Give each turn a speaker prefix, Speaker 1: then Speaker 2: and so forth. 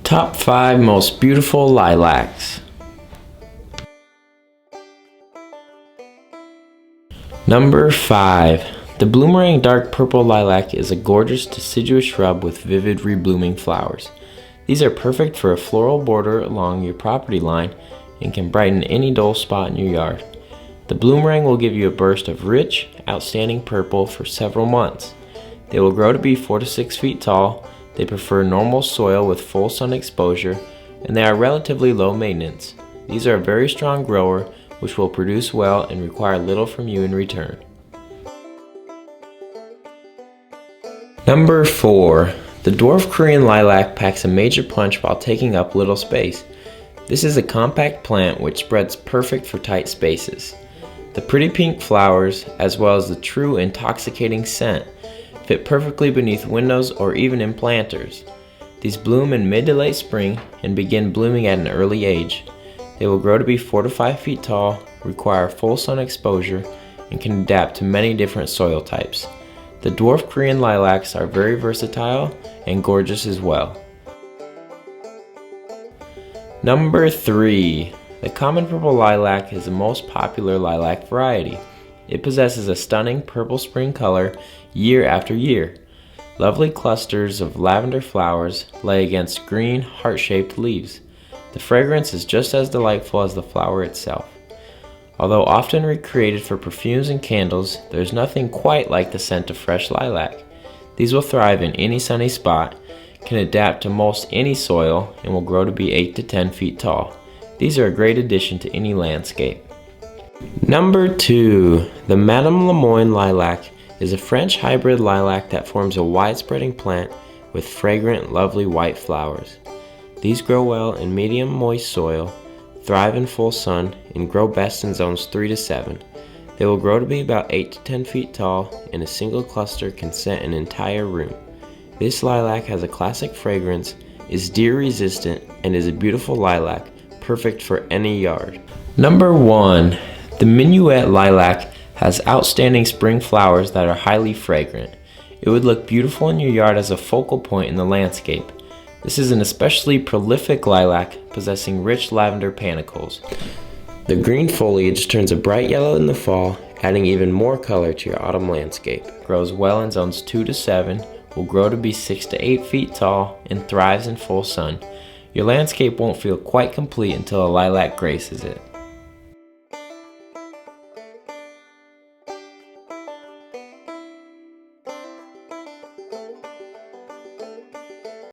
Speaker 1: Top 5 most beautiful lilacs. Number 5. The Bloomerang Dark Purple Lilac is a gorgeous deciduous shrub with vivid reblooming flowers. These are perfect for a floral border along your property line and can brighten any dull spot in your yard. The bloomerang will give you a burst of rich, outstanding purple for several months. They will grow to be 4 to 6 feet tall. They prefer normal soil with full sun exposure, and they are relatively low maintenance. These are a very strong grower which will produce well and require little from you in return. Number 4. The Dwarf Korean Lilac packs a major punch while taking up little space. This is a compact plant which spreads perfect for tight spaces. The pretty pink flowers, as well as the true intoxicating scent, fit perfectly beneath windows or even in planters. These bloom in mid to late spring and begin blooming at an early age. They will grow to be 4 to 5 feet tall, require full sun exposure, and can adapt to many different soil types. The Dwarf Korean Lilacs are very versatile and gorgeous as well. Number 3. The common purple lilac is the most popular lilac variety. It possesses a stunning purple spring color year after year. Lovely clusters of lavender flowers lay against green, heart-shaped leaves. The fragrance is just as delightful as the flower itself. Although often recreated for perfumes and candles, there's nothing quite like the scent of fresh lilac. These will thrive in any sunny spot, can adapt to most any soil, and will grow to be 8 to 10 feet tall. These are a great addition to any landscape. Number 2. The Madame Lemoine Lilac is a French hybrid lilac that forms a wide-spreading plant with fragrant, lovely white flowers. These grow well in medium moist soil, thrive in full sun, and grow best in zones 3 to 7. They will grow to be about 8 to 10 feet tall, and a single cluster can scent an entire room. This lilac has a classic fragrance, is deer resistant, and is a beautiful lilac, perfect for any yard. Number 1. The Minuet Lilac has outstanding spring flowers that are highly fragrant. It would look beautiful in your yard as a focal point in the landscape. This is an especially prolific lilac possessing rich lavender panicles. The green foliage turns a bright yellow in the fall, adding even more color to your autumn landscape. Grows well in zones 2 to 7, will grow to be 6 to 8 feet tall, and thrives in full sun. Your landscape won't feel quite complete until a lilac graces it.